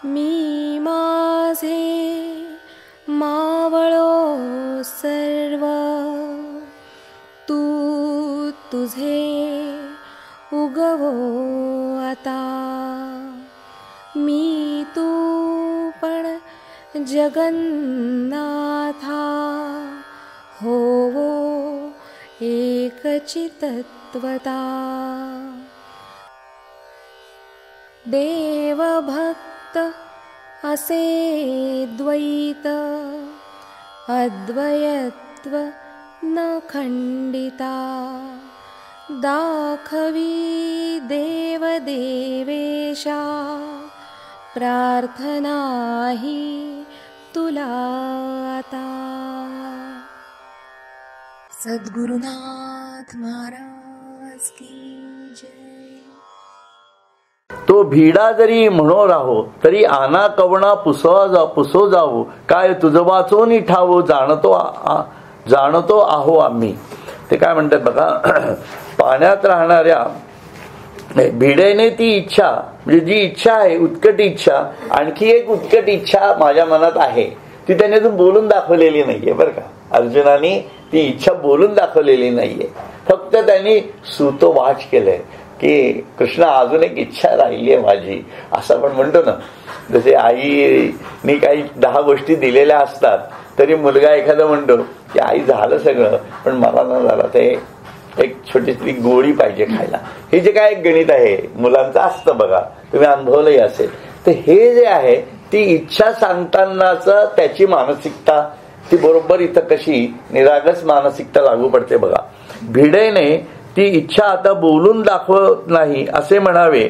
मी माझे मावळो सर्व, तू तुझे उगवो आता. मी तू पण जगन्नाथा, होवो एकचितत्वता. देव भक्त असे द्वैत, अद्वयत्व न खंडिता. दाखवी देव देवेशा, प्रार्थना ही तुला आता. सद्गुरुनाथ महाराज की जय. तो भिडा जरी म्हणो राहो, तरी आना कवणा पुसो जावो. काय तुझं वाचून ठावो, जाणतो आहो आम्ही. ते काय म्हणतात बघा, पाण्यात राहणाऱ्या भिडेने ती इच्छा, म्हणजे जी इच्छा आहे उत्कट इच्छा, आणखी एक उत्कट इच्छा माझ्या मनात आहे, ती त्याने अजून बोलून दाखवलेली नाहीये बरं का. अर्जुनाने ती इच्छा बोलून दाखवलेली नाहीये, फक्त त्यांनी सूतोवाच केलंय की कृष्ण अजून एक इच्छा राहिली आहे माझी, असं आपण म्हणतो ना. जसे आईने काही 10 गोष्टी दिलेल्या असतात, तरी मुलगा एखादा म्हणतो की आई झालं सगळं, पण मला न झालं, ते एक छोटीशी गोळी पाहिजे खायला. हे जे काय गणित आहे मुलांचं असतं बघा, तुम्ही अनुभवलंही असेल. तर हे जे आहे ती इच्छा सांगतानाच त्याची मानसिकता ती बरोबर इथं कशी निरागस मानसिकता लागू पडते बघा. भिडेने ती इच्छा आता बोलून दाखवत नाही असे म्हणावे,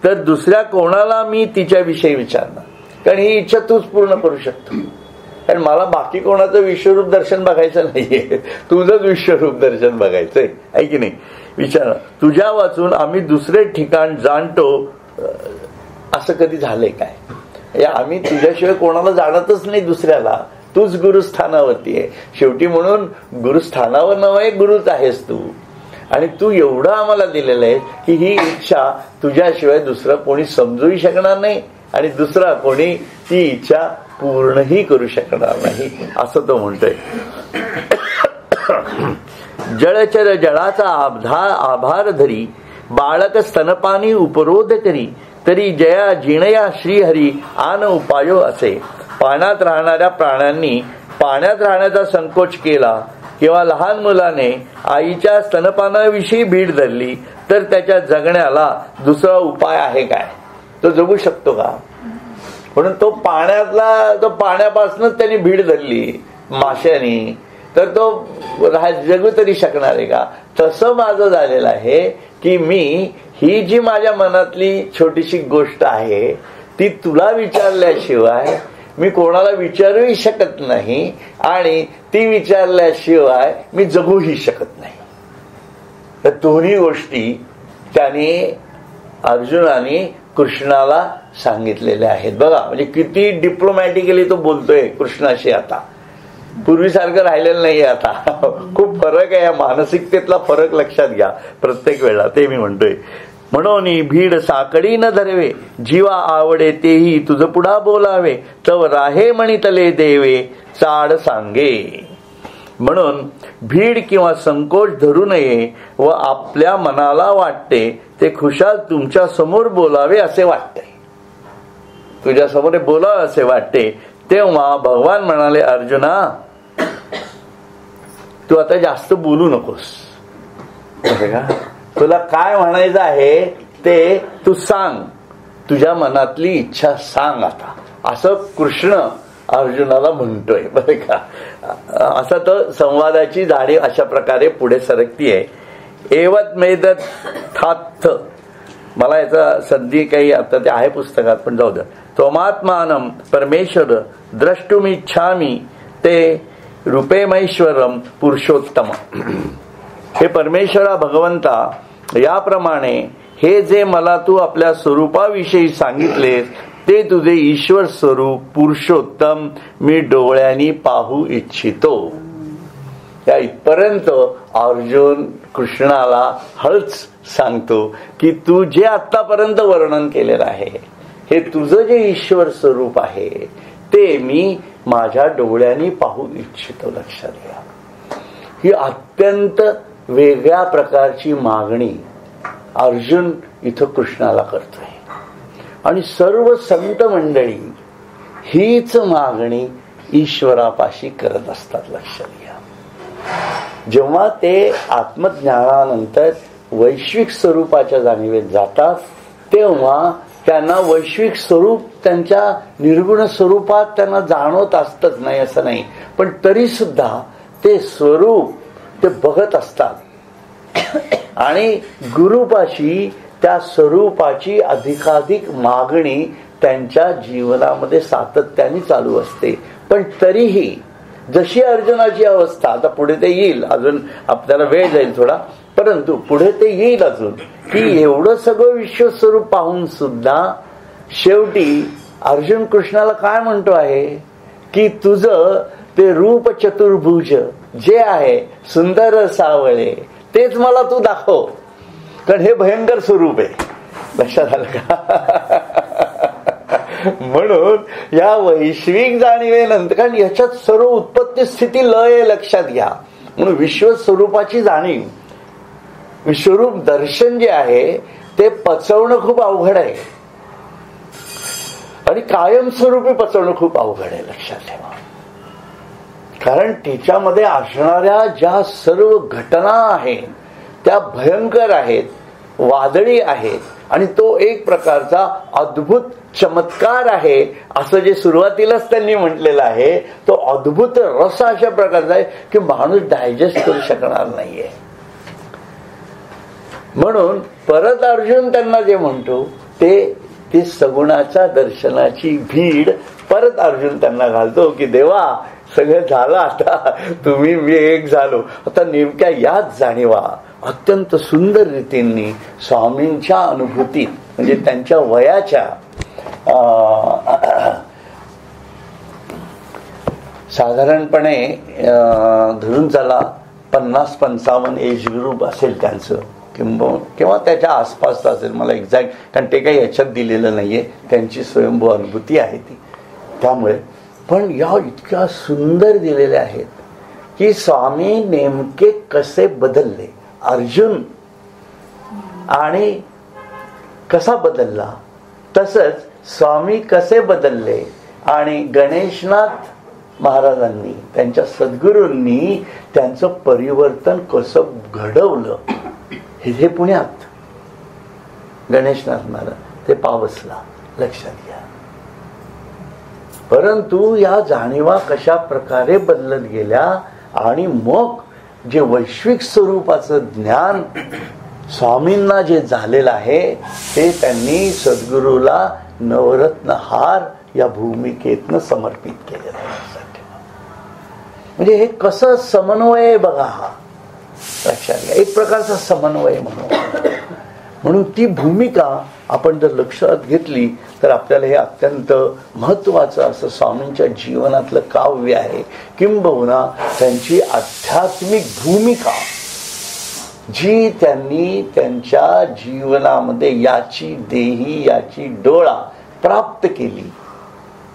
तर दुसऱ्या कोणाला मी तिच्याविषयी विचारणार, कारण ही इच्छा तूच पूर्ण करू शकतो. कारण मला बाकी कोणाचं विश्वरूप दर्शन बघायचं नाहीये, तुझंच विश्वरूप दर्शन बघायचंय, आहे की नाही. विचार, तुझ्या वाचून आम्ही दुसरे ठिकाण जाणतो, असं कधी झालंय काय? आम्ही तुझ्याशिवाय कोणाला जाणतच नाही दुसऱ्याला, तूच गुरुस्थानावरती आहे शेवटी. म्हणून गुरुस्थानावर नव्हे, गुरुच आहेस तू. आणि तू एवढं आम्हाला दिलेलं आहे की ही इच्छा तुझ्याशिवाय दुसरं कोणी समजूही शकणार नाही, आणि दुसरा कोणी ती इच्छा पूर्णही करू शकणार नाही, असं तो म्हणतोय. जळचर जळाचा आभार धरी, बाळक स्तनपानी उपरोध करी, तरी जया जिणया श्रीहरी आन उपायो असे. पाण्यात राहणाऱ्या प्राण्यांनी पाण्यात राहण्याचा संकोच केला किंवा लहान मुलाने आईच्या स्तनपानाविषयी भीड धरली, तर त्याच्या जगण्याला दुसरा उपाय आहे काय? तो जगू शकतो का? म्हणून तो पाण्यापासूनच त्यांनी भीड धरली माश्यानी, तर तो जगू तरी शकणार आहे का? तसं माझं झालेलं आहे की मी ही जी माझ्या मनातली छोटीशी गोष्ट आहे ती तुला विचारल्याशिवाय मी कोणाला विचारूही शकत नाही, आणि ती विचारल्याशिवाय मी जगूही शकत नाही. तर दोन्ही गोष्टी त्याने अर्जुनाने कृष्णाला सांगितलेल्या आहेत बघा. म्हणजे किती डिप्लोमॅटिकली तो बोलतोय कृष्णाशी. आता पूर्वीसारखं राहिलेलं नाहीये, आता खूप फरक आहे. या मानसिकतेतला फरक लक्षात घ्या प्रत्येक वेळा, ते मी म्हणतोय. म्हणून भीड साकडी न धरवे, जीवा आवडे तेही तुझ पुढा बोलावे, तव राहे म्हणितले देवे चाड सांगे. म्हणून भीड किंवा संकोच धरू नये, व आपल्या मनाला वाटते ते खुशाल तुमच्या समोर बोलावे असे वाटते, तुझ्या समोर बोलावे असे वाटते. तेव्हा भगवान म्हणाले, अर्जुना तू आता जास्त बोलू नकोस, तुला काय म्हणायचं आहे ते तू सांग, तुझ्या मनातली इच्छा सांग आता, असं कृष्ण अर्जुनाला म्हणतोय बरं का. असं तर संवादाची जाणी अशा प्रकारे पुढे सरकतीये. एवत मेदत थात्थ, मला याचा सध्या काही आता ते आहे पुस्तकात, पण जाऊ द्या. त्वमात्मानं परमेश्वर द्रष्टुमिच्छामि ते रूपेमैश्वरम पुरुषोत्तम. हे परमेश्वरा भगवंता, याप्रमाणे हे जे मला तू आपल्या स्वरूपाविषयी सांगितलेस ते तुझे ईश्वर स्वरूप पुरुषोत्तम मी डोळ्यांनी पाहू इच्छितो. या इथपर्यंत अर्जुन कृष्णाला हळूच सांगतो की तू जे आतापर्यंत वर्णन केलेलं आहे हे तुझं जे ईश्वर स्वरूप आहे ते मी माझ्या डोळ्यांनी पाहू इच्छितो. लक्षात घ्या, ही अत्यंत वेगळ्या प्रकारची मागणी अर्जुन इथं कृष्णाला करतोय. आणि सर्व संत मंडळी हीच मागणी ईश्वरापाशी करत असतात. लक्षात घ्या, जेव्हा ते आत्मज्ञानानंतर वैश्विक स्वरूपाच्या जाणीवेत जातात तेव्हा त्यांना वैश्विक स्वरूप त्यांच्या निर्गुण स्वरूपात त्यांना जाणवत असतच नाही असं नाही, पण तरी सुद्धा ते स्वरूप ते बघत असतात आणि गुरुपाशी त्या स्वरूपाची अधिकाधिक मागणी त्यांच्या जीवनामध्ये सातत्याने चालू असते. पण तरीही जशी अर्जुनाची अवस्था, आता पुढे ते येईल, अजून आपल्याला वेळ जाईल थोडा, परंतु पुढे ते येईल अजून, की एवढं सगळं विश्वस्वरूप पाहून सुद्धा शेवटी अर्जुन कृष्णाला काय म्हणतो आहे की तुझं ते रूप चतुर्भुज जे आहे सुंदर सावळे तेच मला तू दाखव, कारण हे भयंकर स्वरूप आहे. लक्षात आलं का? म्हणून या वैश्विक जाणीवेनंतर, कारण याच्यात सर्व उत्पत्ती स्थिती लय लक्षात घ्या, म्हणून विश्वस्वरूपाची जाणीव, विश्वरूप दर्शन जे आहे ते पचवणं खूप अवघड आहे आणि कायमस्वरूपी पचवणं खूप अवघड आहे. लक्षात ठेवा, कारण तिच्यामध्ये असणाऱ्या ज्या सर्व घटना आहेत त्या भयंकर आहेत, वादळी आहेत आणि तो एक प्रकारचा अद्भुत चमत्कार आहे असं जे सुरुवातीलाच त्यांनी म्हटलेलं आहे, तो अद्भुत रस अशा प्रकारचा आहे की माणूस डायजेस्ट करू शकणार नाहीये. म्हणून परत अर्जुन त्यांना जे म्हणतो ते सगुणाच्या दर्शनाची भीड परत अर्जुन त्यांना घालतो की देवा सगळं झालं, आता तुम्ही मी एक झालो, आता नेमक्या याच जाणीवा अत्यंत सुंदर रीतींनी स्वामींच्या अनुभूतीत, म्हणजे त्यांच्या वयाच्या साधारणपणे धरून चला 50-55 एज ग्रुप असेल त्यांचं, किंवा त्याच्या आसपास असेल, मला एक्झॅक्ट, कारण ते काही याच्यात दिलेलं नाहीये, त्यांची स्वयंभू अनुभूती आहे ती. त्यामुळे पण या इतक्या सुंदर दिलेल्या आहेत की स्वामी नेमके कसे बदलले, अर्जुन आणि कसा बदलला, तसंच स्वामी कसे बदलले आणि गणेशनाथ महाराजांनी, त्यांच्या सद्गुरूंनी त्यांचं परिवर्तन कसं घडवलं हे पुण्यात गणेशनाथ महाराज ते पावसला. लक्षात घ्या, परंतु या जाणीवा कशा प्रकारे बदलत गेल्या आणि मग जे वैश्विक स्वरूपाचं ज्ञान स्वामींना जे झालेलं आहे ते त्यांनी सद्गुरूला नवरत्न हार या भूमिकेतनं समर्पित केलेलं आहे. म्हणजे हे कसं समन्वय आहे बघा, हा लक्षात घ्या, एक प्रकारचा समन्वय म्हणून ती भूमिका आपण जर लक्षात घेतली तर आपल्याला हे अत्यंत महत्वाचं असं स्वामींच्या जीवनातलं काव्य आहे. किंबहुना त्यांची आध्यात्मिक भूमिका जी त्यांनी त्यांच्या जीवनामध्ये याची देही याची डोळा प्राप्त केली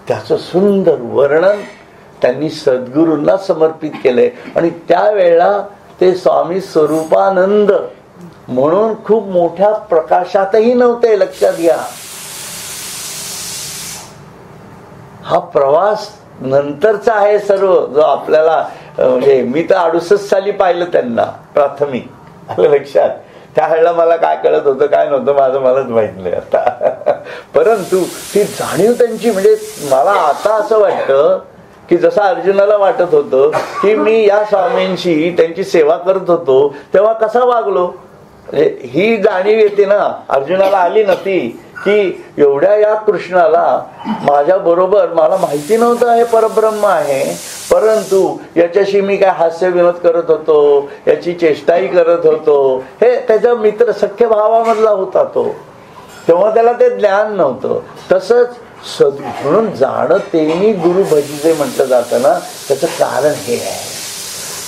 त्याचं सुंदर वर्णन त्यांनी सद्गुरूंना समर्पित केलंय. आणि त्यावेळेला ते स्वामी स्वरूपानंद म्हणून खूप मोठ्या प्रकाशातही नव्हते. लक्षात घ्या, हा प्रवास नंतरचा आहे सर्व, जो आपल्याला म्हणजे मी तर 68 साली पाहिलं त्यांना प्राथमिक, आलं लक्षात. त्यावेळेला मला काय कळत होतं काय नव्हतं माझं मलाच माहित नाही आता. परंतु ती जाणीव त्यांची, म्हणजे मला आता असं वाटतं की जसं अर्जुनाला वाटत होतं की मी या स्वामींची त्यांची सेवा करत होतो तेव्हा कसा वागलो, ही जाणीव येते ना. अर्जुनाला आली नव्हती की एवढ्या या कृष्णाला माझ्या बरोबर, मला माहिती नव्हतं हे परब्रह्म आहे, परंतु याच्याशी मी काय हास्य विनोद करत होतो, याची चेष्टाही करत होतो, हे त्याचा मित्र सख्य भावामधला होता तो, तेव्हा त्याला ते ज्ञान नव्हतं. तसंच म्हणून जाणतेनी गुरु भजिते म्हटलं जातं ना, त्याचं कारण हे आहे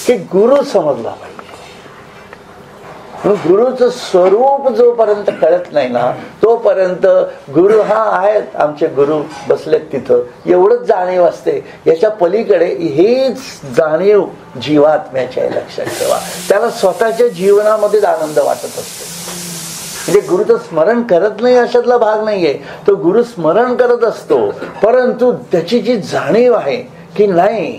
की गुरु समजला पाहिजे. गुरुचं स्वरूप जोपर्यंत कळत नाही ना तोपर्यंत गुरु हा आहेत, आमचे गुरु बसलेत तिथं, एवढंच जाणीव असते. याच्या पलीकडे हेच जाणीव जीवात्म्याची आहे, लक्षात ठेवा. त्याला स्वतःच्या जीवनामध्ये आनंद वाटत असतो. म्हणजे गुरुचं स्मरण करत नाही अशातला भाग नाहीये. तो गुरु स्मरण करत असतो, परंतु त्याची जी जाणीव आहे की नाही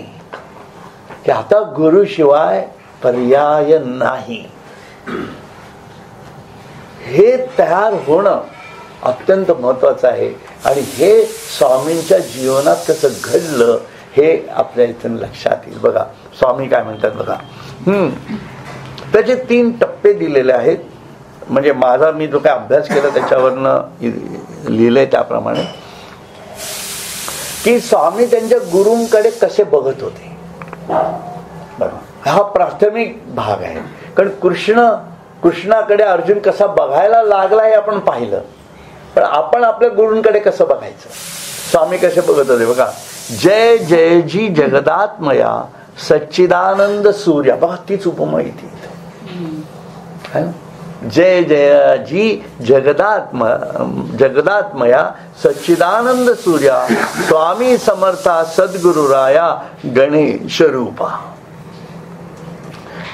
की आता गुरुशिवाय पर्याय नाही, हे तयार होणं अत्यंत महत्वाचं आहे. आणि हे स्वामींच्या जीवनात कसं घडलं हे आपल्या इथून लक्षात येईल. बघा स्वामी काय म्हणतात बघा. त्याचे 3 टप्पे दिलेले आहेत. म्हणजे माझा मी जो काय अभ्यास केला त्याच्यावरनं लिहिलंय त्याप्रमाणे की स्वामी त्यांच्या गुरूंकडे कसे बघत होते. बघा हा प्राथमिक भाग आहे. कारण कृष्णाकडे अर्जुन कसा बघायला लागला हे आपण पाहिलं, पण आपण आपल्या गुरूंकडे कसं बघायचं. स्वामी कसे बघत होते बघा. जय जय जी जगदात्मया सच्चिदानंद सूर्या. बघा तीच उपमा इथे जय जय जी जगदात्मया सच्चिदानंद सूर्या स्वामी समर्था सद्गुरुराया गणेश रूपा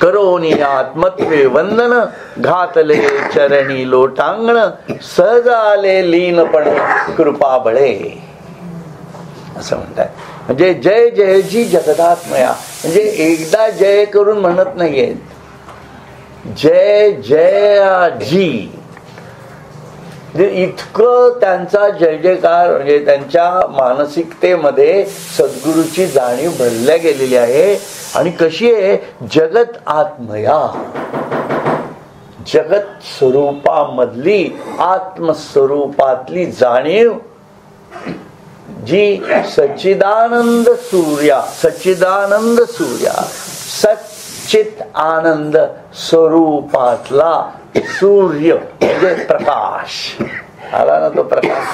करोनी आत्मत्वे वंदन घातले चरणी लोटांगण सहजाले लीनपण कृपा बळे असं म्हणतात. म्हणजे जय जय जी जगदात्मया म्हणजे एकदा जय करून म्हणत नाहीये, जय जय जी. इतकं त्यांचा जय जयकार म्हणजे त्यांच्या मानसिकतेमध्ये सद्गुरूची जाणीव भरल्या गेलेली आहे. आणि कशी आहे, जगत आत्मया, जगत स्वरूपामधली आत्मस्वरूपातली जाणीव जी सच्चिदानंद सूर्या सच्चित आनंद स्वरूपातला सूर्य म्हणजे प्रकाश आला ना, तो प्रकाश.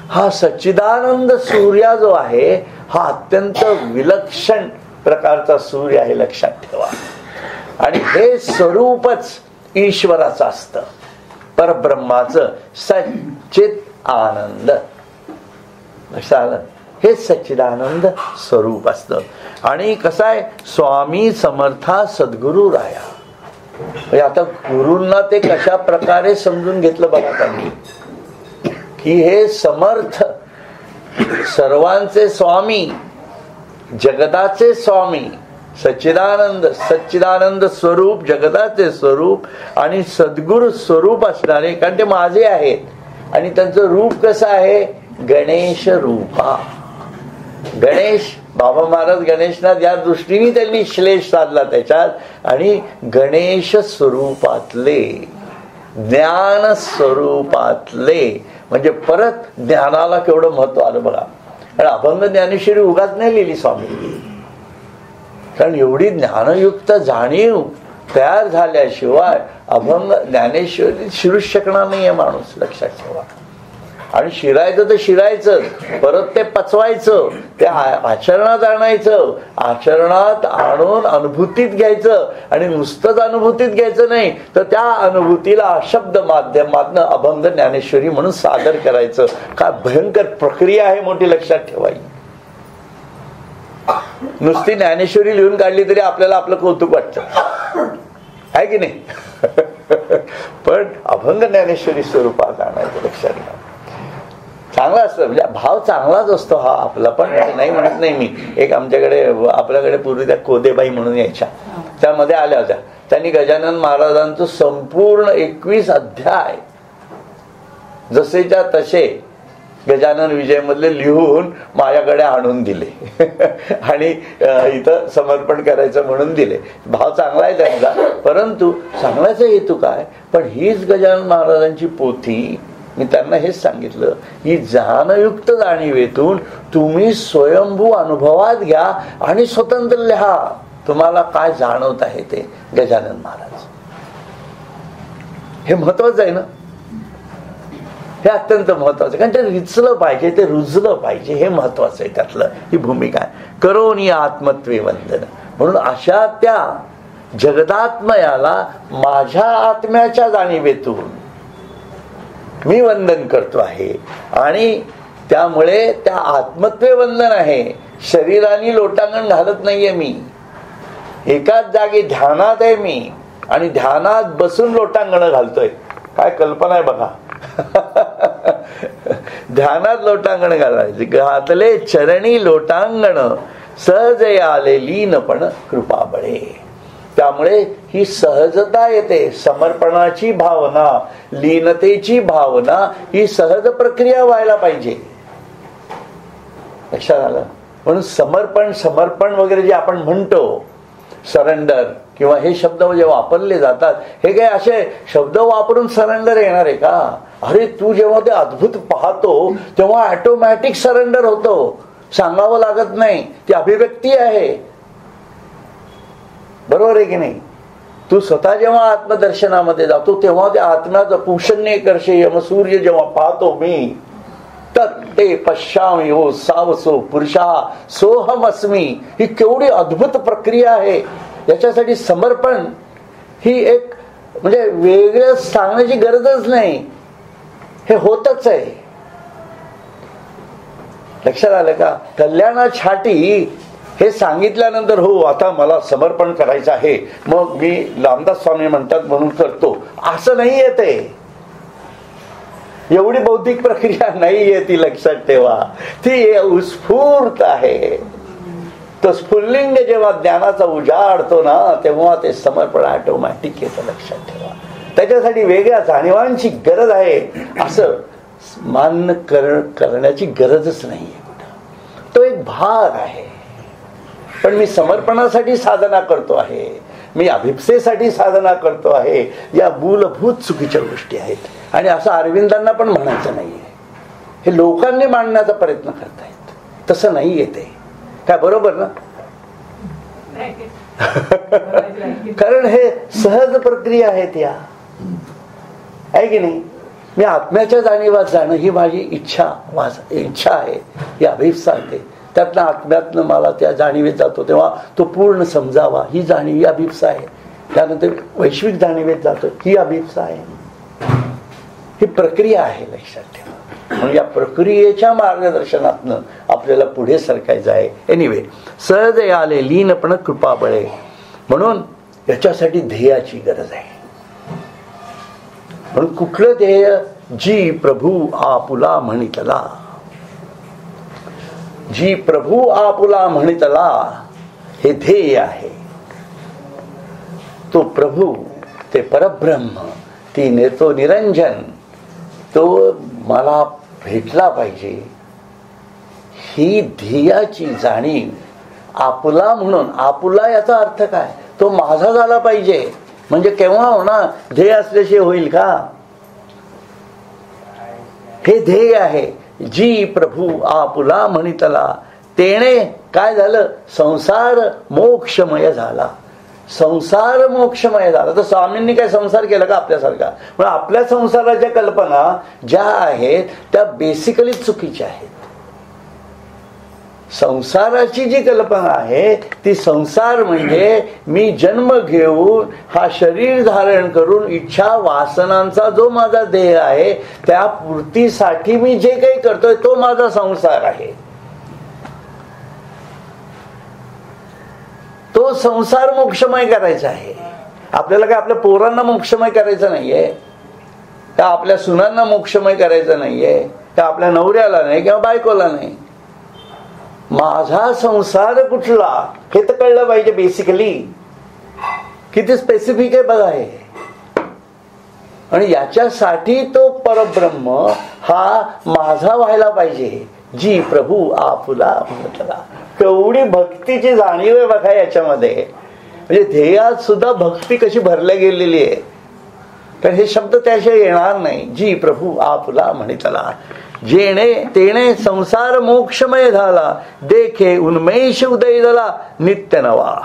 हा सच्चिदानंद सूर्य जो आहे हा अत्यंत विलक्षण प्रकारचा सूर्य आहे, लक्षात ठेवा. आणि हे स्वरूपच ईश्वराचं असतं, परब्रह्माचं सच्चित आनंद. लक्षात आलं, हे सच्चिदानंद स्वरूप असतं. आणि कसं आहे, स्वामी समर्था सद्गुरु राया. म्हणजे आता गुरूंना ते कशा प्रकारे समजून घेतलं बघा त्यांनी की हे समर्थ, सर्वांचे स्वामी, जगदाचे स्वामी, सच्चिदानंद स्वरूप, जगदाचे स्वरूप आणि सद्गुरु स्वरूप असणारे, कारण ते माझे आहेत. आणि त्यांचं रूप कसं आहे, गणेश रूपा. गणेश बाबा महाराज गणेशनाथ या दृष्टीने त्यांनी श्लेष साधला त्याच्यात. आणि गणेश स्वरूपातले, ज्ञान स्वरूपातले, म्हणजे परत ज्ञानाला केवढं महत्व आलं बघा. कारण अभंग ज्ञानेश्वरी उगाच नाही लिहिली स्वामी, कारण एवढी ज्ञानयुक्त जाणीव तयार झाल्याशिवाय अभंग ज्ञानेश्वरी शिरूच शकणार नाहीये माणूस, लक्षात ठेवा. आणि शिरायचं तर शिरायचं, परत ते पचवायचं, ते आचरणात आणायचं, आचरणात आणून अनुभूतीत घ्यायचं. आणि नुसतंच अनुभूतीत घ्यायचं नाही तर त्या अनुभूतीला शब्द माध्यमातनं अभंग ज्ञानेश्वरी म्हणून सादर करायचं. काय भयंकर प्रक्रिया आहे मोठी, लक्षात ठेवायची. नुसती ज्ञानेश्वरी लिहून काढली तरी आपल्याला आपलं कौतुक वाटतं, आहे की नाही. पण अभंग ज्ञानेश्वरी स्वरूपात आणायचं, लक्षात घ्या. चांगला असतं, म्हणजे भाव चांगलाच असतो हा आपला, पण नाही म्हणत नाही मी. एक आमच्याकडे आपल्याकडे पूर्वी त्या कोदेबाई म्हणून यायच्या, त्यामध्ये आल्या होत्या. त्यांनी गजानन महाराजांचं संपूर्ण 21 अध्याय जसेच्या तसे गजानन विजय मधले लिहून माझ्याकडे आणून दिले आणि इथं समर्पण करायचं म्हणून दिले. भाव चांगला आहे त्यांचा, परंतु सांगण्याचा हेतू काय, पण हीच गजानन महाराजांची पोथी. मी त्यांना हेच सांगितलं की ज्ञानयुक्त जाणीवेतून तुम्ही स्वयंभू अनुभवात घ्या आणि स्वतंत्र लिहा, तुम्हाला काय जाणवत आहे ते. गजानन महाराज हे महत्वाचं आहे ना, हे अत्यंत महत्वाचं, कारण ते रिचलं पाहिजे, ते रुजलं पाहिजे, हे महत्वाचं आहे. त्यातलं ही भूमिका आहे. करोनी आत्मत्वे वंदन. म्हणून अशा त्या जगदात्मयाला माझ्या आत्म्याच्या जाणीवेतून मी वंदन करतो आहे. आणि त्यामुळे त्या आत्मत्वे वंदन आहे. शरीराने लोटांगण घालत नाहीये मी, एकाच जागी ध्यानात आहे मी आणि ध्यानात बसून लोटांगण घालतोय. काय कल्पना आहे बघा. ध्यानात लोटांगण घालायचे. घातले चरणी लोटांगण सहज आले लीनपण कृपा बळे. त्यामुळे ही सहजता येते. समर्पणाची भावना, लीनतेची भावना ही सहज प्रक्रिया व्हायला पाहिजे. लक्षात आलं. म्हणून समर्पण वगैरे जे आपण म्हणतो, सरेंडर किंवा हे शब्द जे वापरले जातात, हे काय असे शब्द वापरून सरेंडर येणार आहे का? अरे तू जेव्हा ते अद्भुत पाहतो तेव्हा ऑटोमॅटिक सरेंडर होतो. सांगावं लागत नाही. ती अभिव्यक्ती आहे. बरोबर आहे की नाही? तू स्वतः जेव्हा आत्मदर्शनामध्ये जातो तेव्हा त्या आत्म्याचं पुषण्य कर्षे यमसूर्य जेव्हा पाहतो मी, ते पश्यामी हो सावसो पुरुषा सोहमस्मी. ही केवढी अद्भुत प्रक्रिया आहे. याच्यासाठी समर्पण ही एक म्हणजे वेगळं सांगण्याची गरजच नाही, हे होतच आहे. लक्षात आलं का? कल्याणासाठी हे सांगितल्यानंतर हो आता मला समर्पण करायचं आहे, मग मी रामदास स्वामी म्हणतात म्हणून करतो, असं नाही येते. एवढी बौद्धिक प्रक्रिया नाहीये ती. लक्षात ठेवा. ती उत्स्फूर्त आहे. तो स्फुल्लिंग जेव्हा ज्ञानाचा उजाडतो ना तेव्हा ते समर्पण ऑटोमॅटिक येतं. लक्षात ठेवा. त्याच्यासाठी वेगळ्या जाणीवांची गरज आहे असं मान्य करण्याची गरजच नाहीये. तो एक भाग आहे. पण मी समर्पणासाठी साधना करतो आहे, मी अभिप्सेसाठी साधना करतो आहे, या मूलभूत चुकीच्या गोष्टी आहेत. आणि असं अरविंदांना पण म्हणायचं नाहीये. हे लोकांनी मांडण्याचा प्रयत्न करतायत. तसं नाही येते. काय बरोबर ना? कारण हे सहज प्रक्रिया आहेत या, आहे की नाही? मी आत्म्याच्या जाणीवात जाणं ही माझी इच्छा आहे, ही अभिप्सा आहे. त्यातनं आत्म्यातनं मला त्या जाणीवेत जातो तेव्हा तो पूर्ण समजावा, ही जाणीव, ही अभिप्सा आहे. त्यानंतर वैश्विक जाणीवेत जातो, ही अभिप्सा आहे. ही प्रक्रिया आहे. लक्षात ठेवा. म्हणून या प्रक्रियेच्या मार्गदर्शनातनं आपल्याला पुढे सरकायचं आहे. एनिवे, सहज आले लीनपण कृपा बळे. म्हणून याच्यासाठी ध्येयाची गरज आहे. म्हणून कुठलं ध्येय? जी प्रभू आपुला म्हणितला. जी प्रभू आपुला म्हणितला हे ध्येय आहे. तो प्रभू, ते परब्रह्म, तो निरंजन, तो मला भेटला पाहिजे, ही ध्येयाची जाणीव. आपुला म्हणून, आपुला याचा अर्थ काय? तो माझा झाला पाहिजे. म्हणजे केव्हा होणार? ध्येय असल्याशिवाय होईल का? हे ध्येय आहे. जी प्रभू आपुला म्हणितला तेने काय झालं? संसार मोक्षमय झाला. संसार मोक्षमय झाला. तर स्वामींनी काय संसार केला का आपल्यासारखा? पण आपल्या संसाराच्या कल्पना ज्या आहेत त्या बेसिकली चुकीच्या आहेत. संसाराची जी कल्पना आहे ती संसार म्हणजे मी जन्म घेऊन हा शरीर धारण करून इच्छा वासनांचा जो माझा देह आहे त्या पूर्तीसाठी मी जे काही करतोय तो माझा संसार आहे. तो संसार मोक्षमय करायचा आहे. आपल्याला काय आपल्या पोरांना मोक्षमय करायचं नाहीये का? आपल्या सुनांना मोक्षमय करायचं नाहीये का? आपल्या नवऱ्याला नाही किंवा बायकोला नाही. माझा संसार कुठला हे तर कळलं पाहिजे. बेसिकली किती स्पेसिफिक आहे बघा हे. आणि याच्यासाठी तो परब्रह्म हा माझा व्हायला पाहिजे. जी प्रभू आपुला म्हणतला. केवढी भक्तीची जाणीव आहे बघा याच्यामध्ये. म्हणजे ध्येयात सुद्धा भक्ती कशी भरल्या गेलेली आहे. तर हे शब्द त्याशिवाय येणार नाही. जी प्रभू आपुला म्हणितला जेणे तेने संसार मोक्षमय झाला देखे उन्मेष उदय झाला नित्य नवा.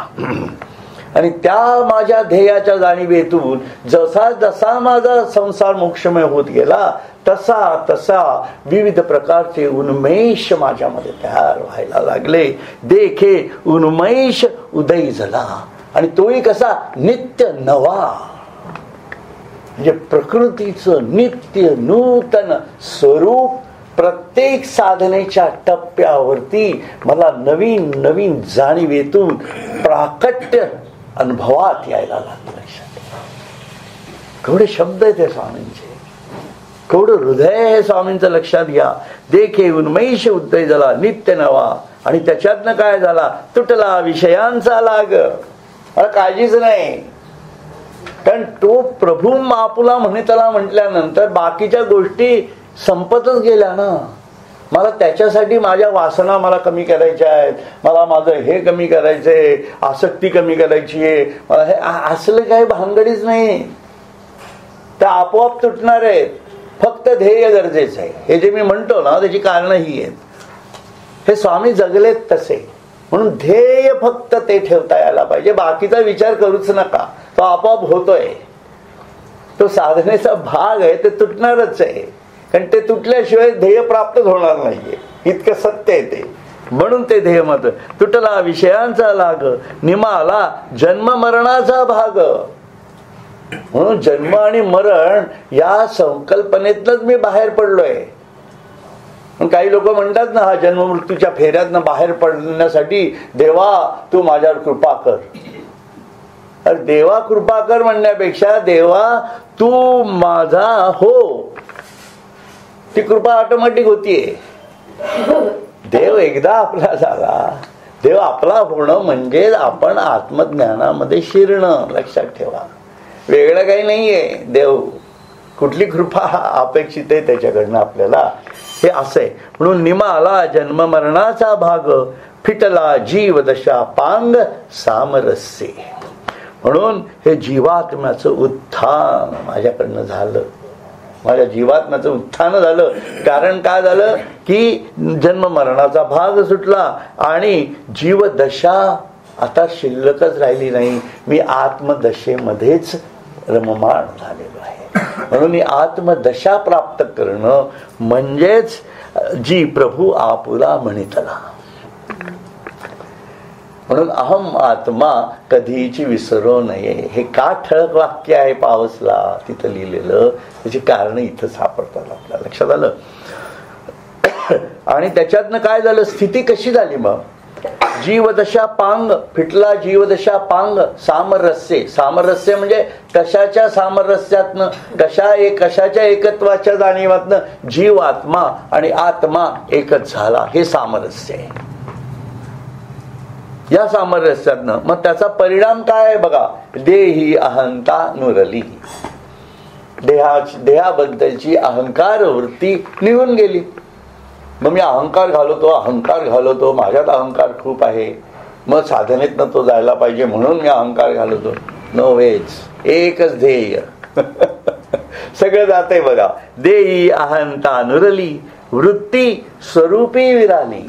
आणि त्या माझ्या ध्येयाच्या जाणीवेतून जसा जसा माझा संसार मोक्षमय होत गेला तसा तसा विविध प्रकारचे उन्मेष माझ्यामध्ये तयार व्हायला लागले. देखे उन्मेष उदय झाला. आणि तोही कसा नित्य नवा. म्हणजे प्रकृतीचं नित्य नूतन स्वरूप प्रत्येक साधनेच्या टप्प्यावरती मला नवीन नवीन जाणीवेतून प्राकट्य अनुभवात यायला लागलं. केवढे शब्द आहेत हे स्वामींचे, केवढं हृदय हे स्वामींचं लक्षात घ्या. देखे उन्मेष उदय झाला नित्य नवा, आणि त्याच्यातनं काय झाला, तुटला विषयांचा लाग. मला काळजीच नाही, कारण तो प्रभू आपुला म्हणितला म्हटल्यानंतर बाकीच्या गोष्टी संपतच गेल्या ना. मला त्याच्यासाठी माझ्या वासना मला कमी करायच्या आहेत, मला माझं हे कमी करायचंय, आसक्ती कमी करायची आहे मला, हे असलं काही भानगडीच नाही. त्या आपोआप तुटणार आहेत. फक्त ध्येय गरजेचं आहे. हे जे मी म्हणतो ना त्याची कारणं ही आहेत. हे स्वामी जगलेत तसे, म्हणून ध्येय फक्त ते ठेवता यायला पाहिजे, बाकीचा विचार करूच नका. तो आपोआप होतोय, तो साधनेचा भाग आहे, ते तुटणारच आहे. कारण ते तुटल्याशिवाय ध्येय प्राप्त होणार नाहीये, इतकं सत्य आहे ते. म्हणून ते ध्येय मत तुटला विषयांचा लाग, निमाला जन्म मरणाचा भाग. म्हणून जन्म आणि मरण या संकल्पनेतनच मी बाहेर पडलोय. काही लोक म्हणतात ना, हा जन्म मृत्यूच्या फेऱ्यातनं बाहेर पडण्यासाठी देवा तू माझ्यावर कृपा कर. अरे देवा कृपा कर म्हणण्यापेक्षा देवा तू माझा हो, ती कृपा ऑटोमॅटिक होतीये. देव एकदा आपला झाला, देव आपला होणं म्हणजे आपण आत्मज्ञानामध्ये शिरणं. लक्षात ठेवा, वेगळं काही नाहीये. देव कुठली कृपा अपेक्षित आहे त्याच्याकडनं आपल्याला, हे असं आहे. म्हणून निमाला जन्म मरणाचा भाग, फिटला जीव दशा पांग सामरस्ये. म्हणून हे जीवात्म्याचं उत्थान माझ्याकडनं झालं, माझ्या जीवात्म्याचं उत्थान झालं. कारण काय झालं की जन्म मरणाचा भाग सुटला आणि जीवदशा आता शिल्लकच राहिली नाही. मी आत्मदशेमध्येच रममाण झालेलो आहे. म्हणून ही आत्मदशा प्राप्त करणं म्हणजेच जी प्रभू आपुला म्हणितला. म्हणून अहम आत्मा कधीची विसरू नये. हे का ठळक वाक्य आहे पावसला तिथं लिहिलेलं, त्याची कारण इथं सापडतात आपल्या लक्षात आलं. आणि त्याच्यातनं काय झालं, स्थिती कशी झाली मग, जीवदशा पांग, फिटला जीवदशा पांग सामरस्य. सामरस्य म्हणजे कशाच्या सामरस्यातनं, कशाच्या एकत्वाच्या जाणीवातनं जीव आत्मा आणि आत्मा एकच झाला, हे सामरस्य आहे. या सामरस्यातनं मग त्याचा परिणाम काय आहे बघा, देही अहंता नुरली. देहाबद्दलची अहंकार वृत्ती निघून गेली. मग मी अहंकार घालवतो, माझ्यात अहंकार खूप आहे, मग साधनेतनं तो जायला पाहिजे म्हणून मी अहंकार घालवतो. नो वेज, एकच ध्येय. सगळं जाते बघा. देही अहंता नुरली, वृत्ती स्वरूपी विराली.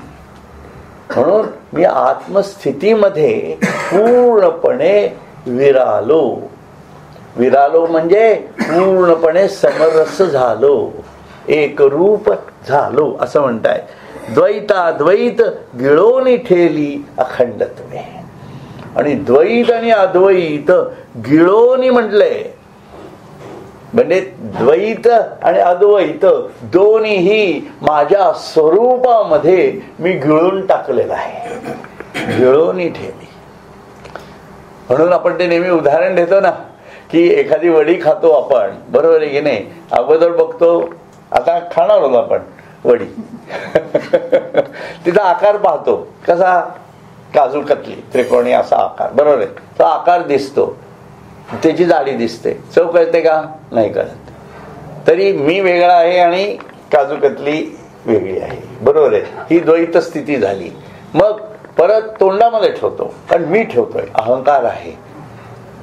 म्हणून मी आत्मस्थितीमध्ये पूर्णपणे विरालो. विरालो म्हणजे पूर्णपणे समरस झालो, एकरूप झालो असं म्हणताय. द्वैताद्वैत गिळोनी ठेली अखंडत्वे. आणि द्वैत आणि अद्वैत गिळोनी म्हटलंय, म्हणजे द्वैत आणि अद्वैत दोन्हीही माझ्या स्वरूपामध्ये मी गिळून टाकलेलं आहे, गिळोनी ठेली. म्हणून आपण ते नेहमी उदाहरण देतो ना की एखादी वडी खातो आपण, बरोबर आहे की नाही. अगोदर बघतो, आता खाणार होतो आपण वडी, तिचा आकार पाहतो कसा, काजू कतली त्रिकोणी असा आकार, बरोबर आहे. तो आकार दिसतो, त्याची जाडी दिसते, चव कळते का, नाही कळत. तरी मी वेगळा आहे आणि काजू कतली वेगळी आहे, बरोबर आहे. ही द्वैत स्थिती झाली. मग परत तोंडामध्ये ठेवतो, कारण मी ठेवतोय, अहंकार आहे,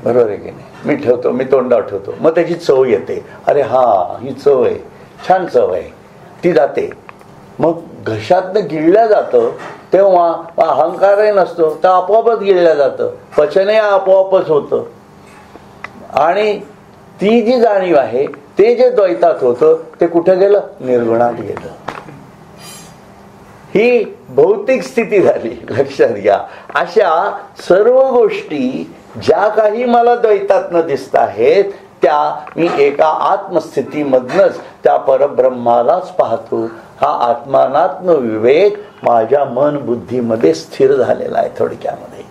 बरोबर आहे की नाही. मी ठेवतो, मी तोंडावर ठेवतो, मग त्याची चव येते. अरे हा, ही चव आहे, छान चव आहे, ती जाते. मग घशातनं गिळलं जातं तेव्हा अहंकारही नसतो, तर आपोआपच गिळलं जातं, पचनही आपोआपच होतं. आणि ती जी जाणीव आहे, ते जे द्वैतात होतं ते कुठे गेलं, निर्गुणात गेलं. ही भौतिक स्थिती झाली, लक्षात घ्या. अशा सर्व गोष्टी ज्या काही मला द्वैतात्न दिसत आहेत त्या मी एका आत्मस्थितीमधनच त्या परब्रह्मालाच पाहतो. हा आत्मानात्म विवेक माझ्या मन बुद्धीमध्ये स्थिर झालेला आहे थोडक्यामध्ये.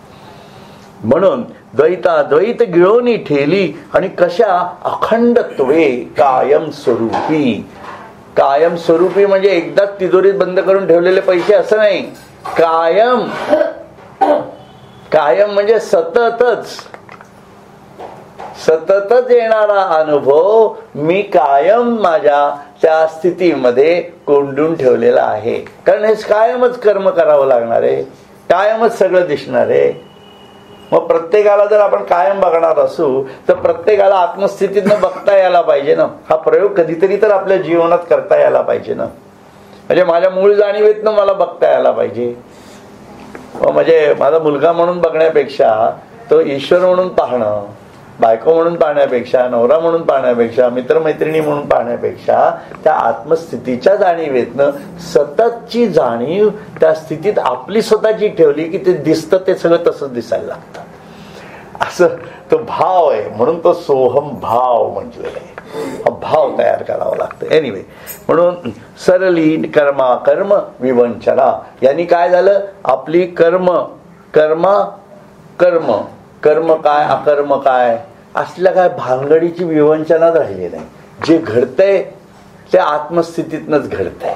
म्हणून द्वैताद्वैत गिळोनी ठेली आणि कशा अखंडत्वे कायम स्वरूपी. कायम स्वरूपी म्हणजे एकदाच तिजोरीत बंद करून ठेवलेले पैसे असं नाही. कायम, कायम म्हणजे सततच, सततच येणारा अनुभव मी कायम माझ्या त्या स्थितीमध्ये कोंडून ठेवलेला आहे. कारण हे कायमच कर्म करावं लागणार आहे, कायमच सगळं दिसणार आहे. मग प्रत्येकाला जर आपण कायम बघणार असू तर प्रत्येकाला आत्मस्थितीतनं बघता यायला पाहिजे ना. हा प्रयोग कधीतरी तर आपल्या जीवनात करता यायला पाहिजे ना. म्हणजे माझ्या मूळ जाणीवेतनं मला बघता यायला पाहिजे. म्हणजे माझा मुलगा म्हणून बघण्यापेक्षा तो ईश्वर म्हणून पाहणं, बायको म्हणून पाहण्यापेक्षा, नवरा म्हणून पाहण्यापेक्षा, मित्रमैत्रिणी म्हणून पाहण्यापेक्षा त्या आत्मस्थितीच्या जाणीवेतनं सततची जाणीव त्या स्थितीत आपली स्वतःची ठेवली की ते दिसतं, ते सगळं तसंच दिसायला लागतं. असं तो भाव आहे. म्हणून तो सोहम भाव म्हटलेला आहे. हा भाव तयार करावा लागतो. एनिवे, म्हणून सरली कर्मा कर्म विवंचना यांनी काय झालं, आपली कर्म कर्मा कर्म कर्म काय अकर्म काय असल्या काय भानगडीची विवंचना राहिली नाही. जे घडतंय ते आत्मस्थितीतनच घडतंय,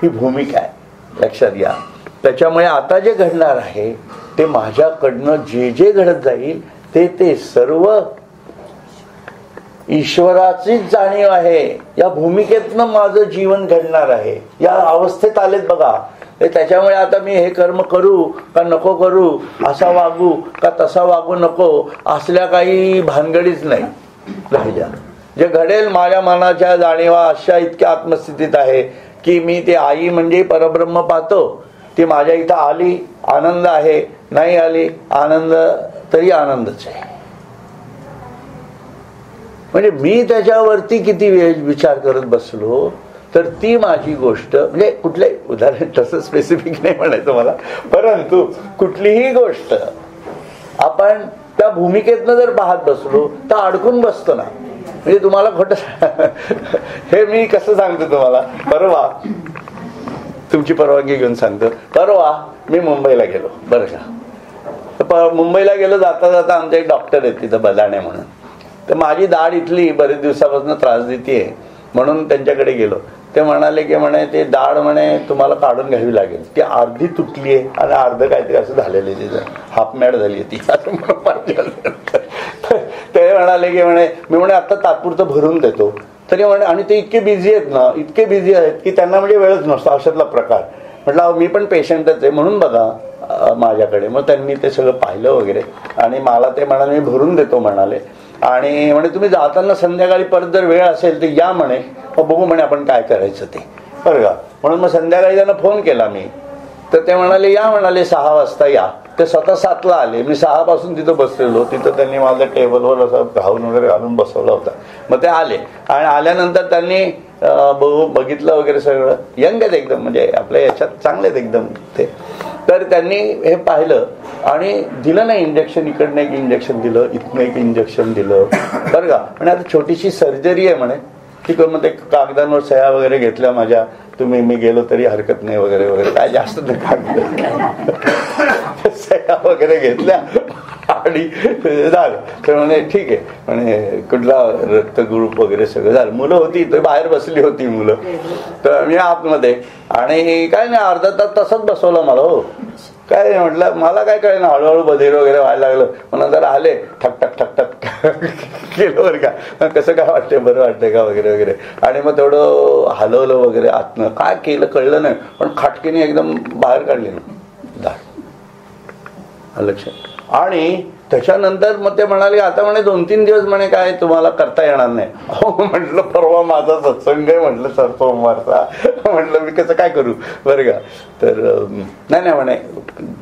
ही भूमिका आहे, लक्षात घ्या. त्याच्यामुळे आता जे घडणार आहे ते माझ्याकडनं जे जे घडत जाईल ते ते सर्व ईश्वराचीच जाणीव आहे. या भूमिकेतनं माझं जीवन घडणार आहे. या अवस्थेत आलेत बघा. त्याच्यामुळे आता मी हे कर्म करू का नको करू, असा वागू का तसा वागू नको, असल्या काही भानगडीच नाही राहिल्या. जे घडेल माझ्या मनाच्या जाणीवा अशा इतक्या आत्मस्थितीत आहे की मी ते आई म्हणजे परब्रह्म पाहतो. ती माझ्या इथं आली आनंद आहे, नाही आली आनंद तरी आनंदच आहे. म्हणजे मी त्याच्यावरती किती विचार करत बसलो तर ती माझी गोष्ट, म्हणजे कुठले उदाहरण तसं स्पेसिफिक नाही म्हणायचं मला, परंतु कुठलीही गोष्ट आपण त्या भूमिकेतनं जर पाहत बसलो तर अडकून बसतो ना. म्हणजे तुम्हाला खोटं हे मी कसं सांगतो तुम्हाला, परवा तुमची परवानगी घेऊन सांगतो. परवा मी मुंबईला गेलो बरं का. मुंबईला गेलो, जाता जाता आमचे एक डॉक्टर आहेत तिथं बदाणे म्हणून. तर माझी दाढ इथली बरेच दिवसापासून त्रास देते म्हणून त्यांच्याकडे गेलो. ते म्हणाले की म्हणे ते दाढ म्हणे तुम्हाला काढून घ्यावी लागेल, ती अर्धी तुटली आहे आणि अर्ध काहीतरी असं झालेलं आहे, तिचं हाफ मॅड झाली आहे ती असं. ते म्हणाले की म्हणे मी म्हणे आता तात्पुरतं भरून देतो. तरी म्हणे आणि ते इतके बिझी आहेत ना, इतके बिझी आहेत की त्यांना म्हणजे वेळच नसतो अशातला प्रकार. म्हटलं मी पण पेशंटच आहे म्हणून बघा माझ्याकडे. मग त्यांनी ते सगळं पाहिलं वगैरे आणि मला ते म्हणाले मी भरून देतो म्हणाले. आणि म्हणे तुम्ही जाताना संध्याकाळी परत जर वेळ असेल तर या म्हणे, मग बघू म्हणे आपण काय करायचं ते, बरं का. म्हणून मग संध्याकाळी त्यांना फोन केला मी. तर ते म्हणाले या म्हणाले 6 वाजता या. ते स्वतः 7ला आले. मी 6 पासून तिथं बसलेलो. तिथं त्यांनी माझ्या टेबलवर असं घाऊन वगैरे घालून बसवला होता. मग ते आले आणि आल्यानंतर त्यांनी बघितलं वगैरे सगळं. यंग आहेत एकदम, म्हणजे आपल्या याच्यात चांगले आहेत एकदम ते. तर त्यांनी हे पाहिलं आणि दिलं नाही इंजेक्शन, इकडनं एक इंजेक्शन दिलं, इथनं एक इंजेक्शन दिलं, बरं का. म्हणजे आता छोटीशी सर्जरी आहे म्हणे, ठीक आहे. मग ते कागदांवर सह्या वगैरे घेतल्या माझ्या, तुम्ही मी गेलो तरी हरकत नाही वगैरे वगैरे, काय जास्त नाही कागद सह्या वगैरे घेतल्या आणि झालं. तर म्हणे ठीक आहे म्हणे कुठला रक्त ग्रुप वगैरे सगळं झालं. मुलं होती तर बाहेर बसली होती मुलं. तर मी आतमध्ये आणि काय नाही अर्धा तास तसंच बसवलं मला. हो काय म्हटलं मला काय कळलं ना, हळूहळू बधीर वगैरे व्हायला लागलं. मग नंतर आले ठक ठक ठक ठक केलं बरं का, कसं काय वाटतंय बरं वाटतंय का वगैरे वगैरे. आणि मग तेवढं हलवलं वगैरे आतनं, काय केलं कळलं नाही पण खाटकीने एकदम बाहेर काढली ना दाढ, लक्षात. आणि त्याच्यानंतर मग ते म्हणाले आता म्हणे 2-3 दिवस म्हणे काय तुम्हाला करता येणार नाही. हो म्हटलं परवा माझा सत्संग आहे म्हटलं सर सोमवारचा, म्हटलं मी कसं काय करू बरं का. तर नाही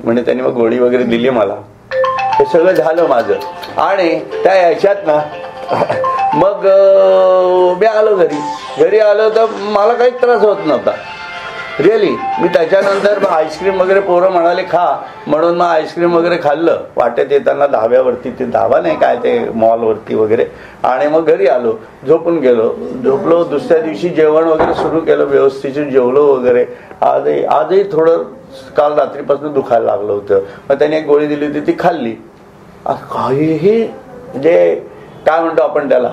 म्हणे त्यांनी मग गोळी वगैरे दिली मला. हे सगळं झालं माझं. आणि त्या ह्याच्यात ना मग मी आलो घरी आलो तर मला काहीच त्रास होत नव्हता. रिअली. मी त्याच्यानंतर आईस्क्रीम वगैरे पोरं म्हणाले खा म्हणून मग आईस्क्रीम वगैरे खाल्लं वाटेत येताना धाब्यावरती, ते धाबा नाही काय ते मॉलवरती वगैरे, आणि मग घरी आलो, झोपून गेलो. झोपलो, दुसऱ्या दिवशी जेवण वगैरे सुरू केलं, व्यवस्थित जेवलो वगैरे. आजही थोडं काल रात्रीपासून दुखायला लागलं होतं. मग त्याने एक गोळी दिली होती, ती खाल्ली. काहीही म्हणजे काय म्हणतो आपण त्याला,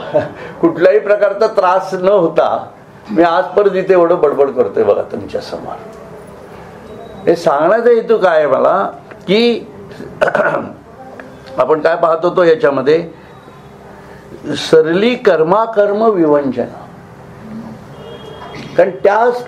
कुठल्याही प्रकारचा त्रास न होता मी आज परत इथे एवढं बडबड करतोय बघा तुमच्या समोर. हे सांगण्याचा हेतू काय आहे मला, की आपण काय पाहत होतो याच्यामध्ये, सरली कर्माकर्म विवंचन. कारण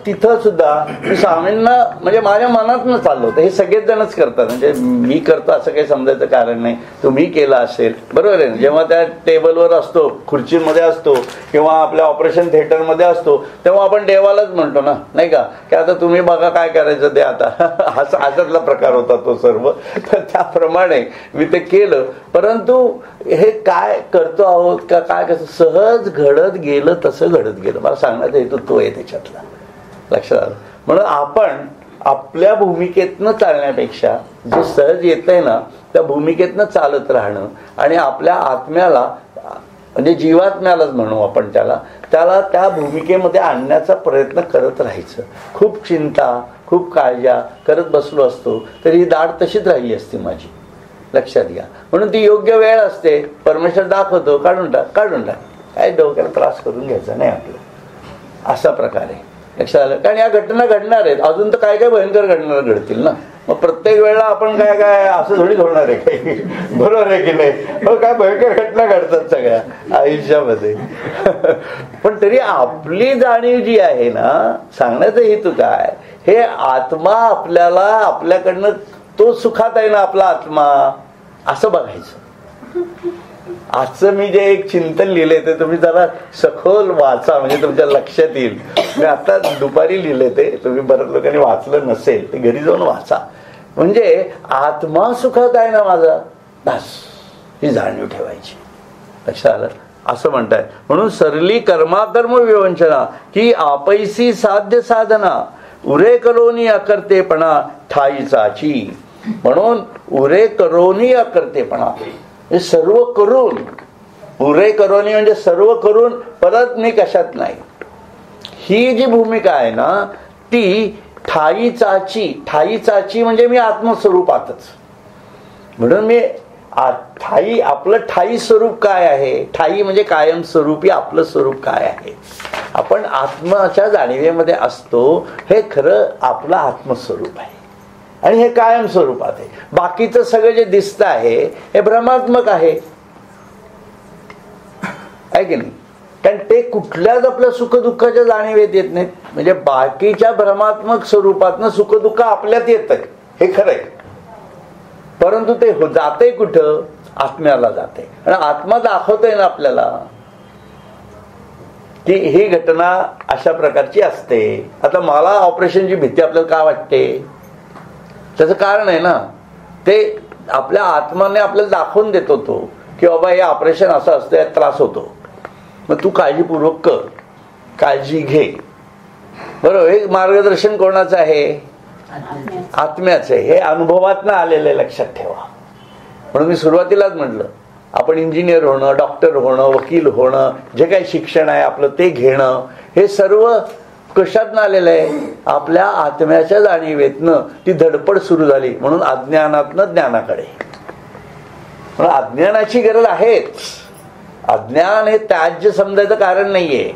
तिथं सुद्धा मी स्वामींना म्हणजे माझ्या मनातनं चाललं होतं. हे सगळेच जणच करतात, म्हणजे मी करतो असं काही समजायचं कारण नाही. तुम्ही केलं असेल, बरोबर आहे ना. जेव्हा त्या टेबलवर असतो, खुर्चीमध्ये असतो, किंवा आपल्या ऑपरेशन थिएटरमध्ये असतो, तेव्हा आपण देवालाच म्हणतो ना, नाही का, की आता तुम्ही बघा काय करायचं ते आता. असातला प्रकार होता तो सर्व. तर त्याप्रमाणे मी ते केलं. परंतु हे काय करतो आहोत का काय, कसं सहज घडत गेलं तसं घडत गेलं. मला सांगण्याचा हेतू तो आहे त्याच्यातला, लक्षात आलं. म्हणून आपण आपल्या भूमिकेतनं चालण्यापेक्षा जे सहज येतंय ना त्या भूमिकेतनं चालत राहणं, आणि आपल्या आत्म्याला म्हणजे जीवात्म्यालाच म्हणू आपण त्याला त्या भूमिकेमध्ये आणण्याचा प्रयत्न करत राहायचं. खूप चिंता, खूप काळज्या करत बसलो असतो तरी ही दाढ तशीच राहिली असती माझी, लक्षात घ्या. म्हणून ती योग्य वेळ असते, परमेश्वर दाखवतो, काढून टाक, काय डोक्याला त्रास करून घ्यायचा नाही आपलं, असा प्रकारे लक्षात आलं. कारण या घटना घडणार आहेत, अजून तर काय काय भयंकर घडतील ना. मग प्रत्येक वेळेला आपण काय असं थोडी होणार आहे काही, बरोबर आहे की नाही. मग काय भयंकर घटना घडतात सगळ्या आयुष्यामध्ये. पण तरी आपली जाणीव जी आहे ना, सांगण्याचा हेतू काय, हे आत्मा आपल्याला आपल्याकडनं तो सुखात आहे ना आपला आत्मा, असं बघायचं. आजचं मी जे एक चिंतन लिहिलंय ते तुम्ही जरा सखोल वाचा, म्हणजे तुमच्या लक्षात येईल. मी आता दुपारी लिहिलंय ते, तुम्ही बऱ्याच लोकांनी वाचलं नसेल ते घरी जाऊन वाचा. म्हणजे आत्मा सुखात आहे ना माझा, बस ही जाणीव ठेवायची, लक्षात आलं. असं म्हणताय. म्हणून सरली कर्माकर्म विवंचना की आपैसी साध्य साधना, उरे करोनी अकर्तेपणा ठाईचाची. म्हणून उरे करोनी अकर्तेपणा, हे सर्व करून, उरे करोनी म्हणजे सर्व करून परत मी कशात नाही, ही जी भूमिका आहे ना ती ठाईचाची म्हणजे मी आत्मस्वरूपातच. म्हणून मी ठाई, आपलं ठाई स्वरूप काय आहे, ठाई म्हणजे कायम स्वरूपी आपलं स्वरूप काय आहे. आपण आत्माच्या जाणीवेमध्ये असतो, हे खरं आपलं आत्मस्वरूप आहे आणि हे कायम स्वरूपात आहे. बाकीचं सगळं जे दिसतं आहे हे भ्रमात्मक आहे की नाही. कारण ते कुठल्याच आपल्या सुखदुःखाच्या जाणीवेत येत नाहीत. म्हणजे बाकीच्या भ्रमात्मक स्वरूपातनं सुखदुःख आपल्यात येतंय, हे खरंय. परंतु ते जाते कुठं, आत्म्याला जाते. आणि आत्मा दाखवतोय ना आपल्याला की ही घटना अशा प्रकारची असते. आता मला ऑपरेशनची भीती आपल्याला का वाटते, त्याचं कारण आहे ना, ते आपल्या आत्माने आपल्याला दाखवून देतो तो की बाबा हे ऑपरेशन असं असतं, यात त्रास होतो, मग तू काळजीपूर्वक कर, काळजी घे, बरोबर. हे मार्गदर्शन कोणाचं आहे, आत्म्याचं आहे. हे अनुभवातनं आलेलं लक्षात ठेवा. म्हणून मी सुरुवातीलाच म्हटलं, आपण इंजिनियर होणं, डॉक्टर होणं, वकील होणं, जे काही शिक्षण आहे आपलं ते घेणं, हे सर्व कशातनं आलेलं आहे, आपल्या आत्म्याच्या जाणीवेतनं ती धडपड सुरू झाली. म्हणून अज्ञानातनं ज्ञानाकडे. म्हणून अज्ञानाची गरज आहेच. अज्ञान हे त्याज्य समजायचं कारण नाहीये,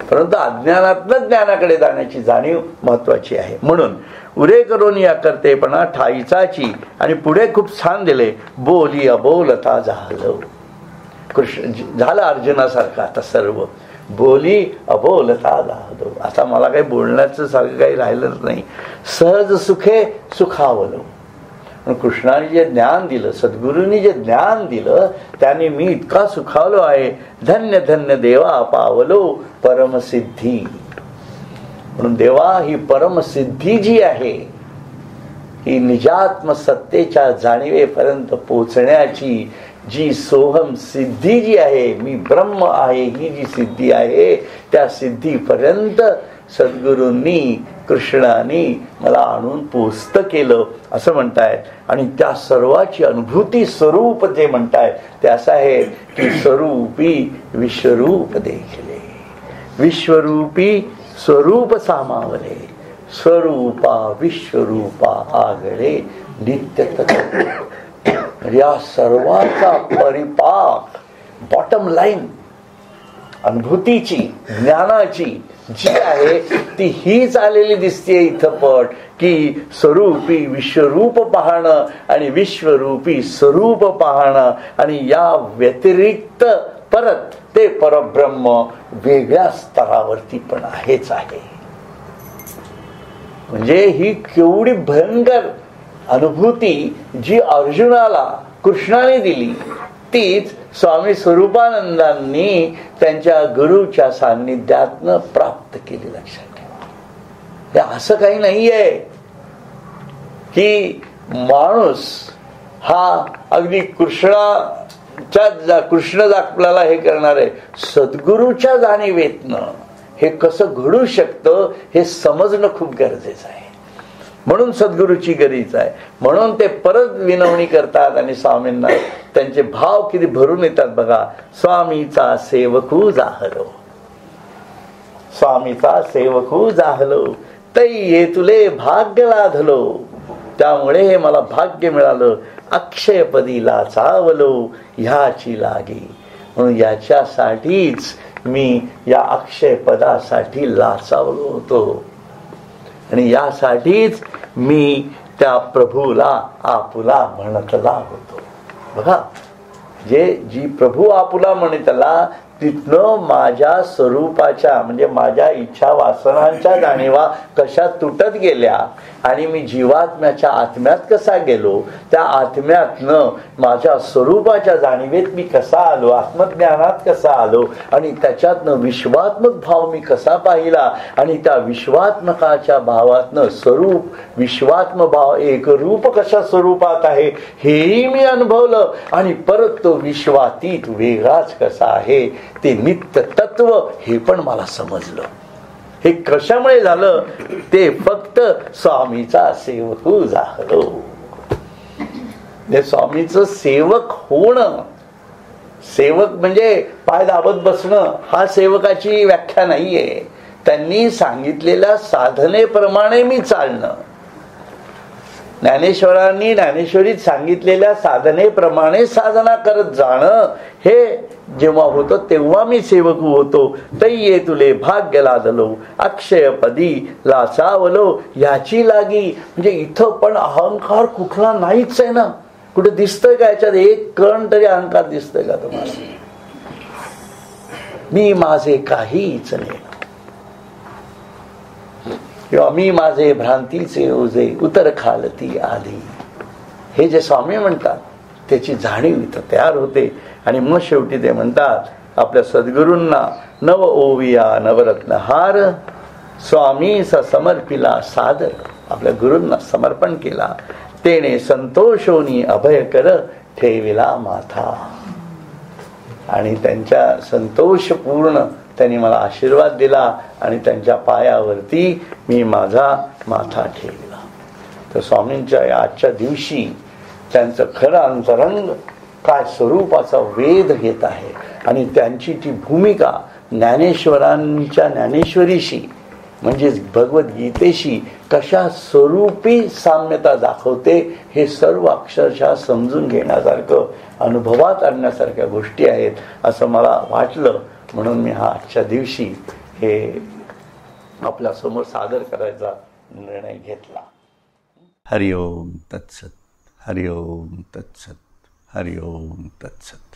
परंतु अज्ञानातनं ज्ञानाकडे जाण्याची जाणीव महत्वाची आहे. म्हणून उरे करून या करतेपणा ठाईचाची. आणि पुढे खूप छान दिले, बोली अबोलता झालं. कृष्ण झालं अर्जुनासारखं आता सर्व, बोली अबोलता झालं. आता मला काही बोलण्याचं सारखं काही राहिलंच नाही. सहज सुखे सुखावलो. कृष्णाने जे ज्ञान दिलं, सद्गुरूंनी जे ज्ञान दिलं, त्याने मी इतका सुखावलो आहे. धन्य धन्य देवा पावलो परमसिद्धी. म्हणून देवा ही परमसिद्धी जी आहे, ही निजात्म सत्तेच्या जाणीवेपर्यंत पोचण्याची जी सोहम सिद्धी जी आहे, मी ब्रह्म आहे, ही जी सिद्धी आहे, त्या सिद्धीपर्यंत सद्गुरूंनी कृष्णाने मला आणून पोचतं केलं असं म्हणतायत. आणि त्या सर्वाची अनुभूती स्वरूप जे म्हणतायत ते असं आहे की स्वरूपी विश्वरूप देखले, विश्वरूपी स्वरूप सामावले, स्वरूपा विश्वरूपा आगळे नित्य तत्व. या सर्वाचा परिपाक बॉटम लाईन अनुभूतीची ज्ञानाची जी आहे ती हीच आलेली दिसते इथं पट की स्वरूपी विश्वरूप पाहणं आणि विश्वरूपी स्वरूप पाहणं आणि या व्यतिरिक्त परत ते परब्रह्म वेगळ्या स्तरावरती पण आहेच आहे. म्हणजे ही केवढी भयंकर अनुभूती जी अर्जुनाला कृष्णाने दिली तीच स्वामी स्वरूपानंदांनी त्यांच्या गुरुच्या सान्निध्यातनं प्राप्त केली. लक्षात ठेवा, हे असं काही नाहीये की माणूस हा अगदी कृष्ण आपल्याला हे करणार आहे. सद्गुरूच्या जाणीवेतनं हे कसं घडू शकतं हे समजणं खूप गरजेचं आहे. म्हणून सद्गुरूची गरज आहे. म्हणून ते परत विनवणी करतात आणि स्वामींना त्यांचे भाव किती भरून येतात बघा. स्वामीचा सेवकू जाहलो, स्वामीचा सेवकू जाहलो, तै ये तुले भाग्य लाधलो, त्यामुळे हे मला भाग्य मिळालं. अक्षयपदी लाचावलो ह्याची लागी, म्हणून याच्यासाठीच मी या अक्षय पदासाठी लाचावलो होतो आणि यासाठीच मी त्या प्रभूला आपुला म्हणतला होतो. बघा, जी प्रभू आपुला म्हणतला तिथनं माझ्या स्वरूपाच्या म्हणजे माझ्या इच्छा वासनांच्या जाणीवा कशा तुटत गेल्या आणि मी जीवात्म्याच्या आत्म्यात कसा गेलो, त्या आत्म्यातनं माझ्या स्वरूपाच्या जाणीवेत मी कसा आलो, आत्मज्ञानात कसा आलो आणि त्याच्यातनं विश्वात्मक भाव मी कसा पाहिला आणि त्या विश्वात्मकाच्या भावातनं स्वरूप विश्वात्म भाव एक रूप कशा स्वरूपात आहे हेही मी अनुभवलं आणि परत तो विश्वातीत वेगळाच कसा आहे ते नित्य तत्व हे पण मला समजलं. हे कशामुळे झालं ते फक्त स्वामीचा सेवकू झालो. स्वामीचं सेवक होणं, सेवक म्हणजे पाय दाबत बसणं हा सेवकाची व्याख्या नाहीये. त्यांनी सांगितलेल्या साधनेप्रमाणे मी चालणं, ज्ञानेश्वरांनी ज्ञानेश्वरीत सांगितलेल्या साधनेप्रमाणे साधना करत जाणं हे जेव्हा होतं तेव्हा मी सेवकू होतो. तै ये तुले भाग्य लादलो अक्षयपदी लाचावलो ह्याची लागी. म्हणजे इथं पण अहंकार कुठला नाहीच आहे ना. कुठे दिसतोय का याच्यात एक कण तरी अहंकार दिसतोय का तुम्हाला? मी माझे काहीच नाही किंवा मी माझे भ्रांतीचे ओझे उतर खालती आधी, हे जे स्वामी म्हणतात त्याची जाणीव इथं तयार होते. आणि मग शेवटी ते म्हणतात आपल्या सद्गुरूंना नव ओविया नवरत्न हार स्वामी समर्पिला सादर. आपल्या गुरूंना समर्पण केला तेने संतोषोनी अभय कर ठेविला माथा. आणि त्यांच्या संतोषपूर्ण त्यांनी मला आशीर्वाद दिला आणि त्यांच्या पायावरती मी माझा माथा ठेवला. तर स्वामींच्या या आजच्या दिवशी त्यांचं खरं अंतरंग काय स्वरूपाचा वेध घेत आहे आणि त्यांची ती भूमिका ज्ञानेश्वरांच्या ज्ञानेश्वरीशी म्हणजेच भगवद्गीतेशी कशा स्वरूपी साम्यता दाखवते हे सर्व अक्षरशः समजून घेण्यासारखं अनुभवात आणण्यासारख्या गोष्टी आहेत असं मला वाटलं. म्हणून मी हा आजच्या दिवशी हे आपल्या समोर सादर करायचा निर्णय घेतला. हरिओम तत्सत, हरिओम तत्सत, हरिओम तत्सत.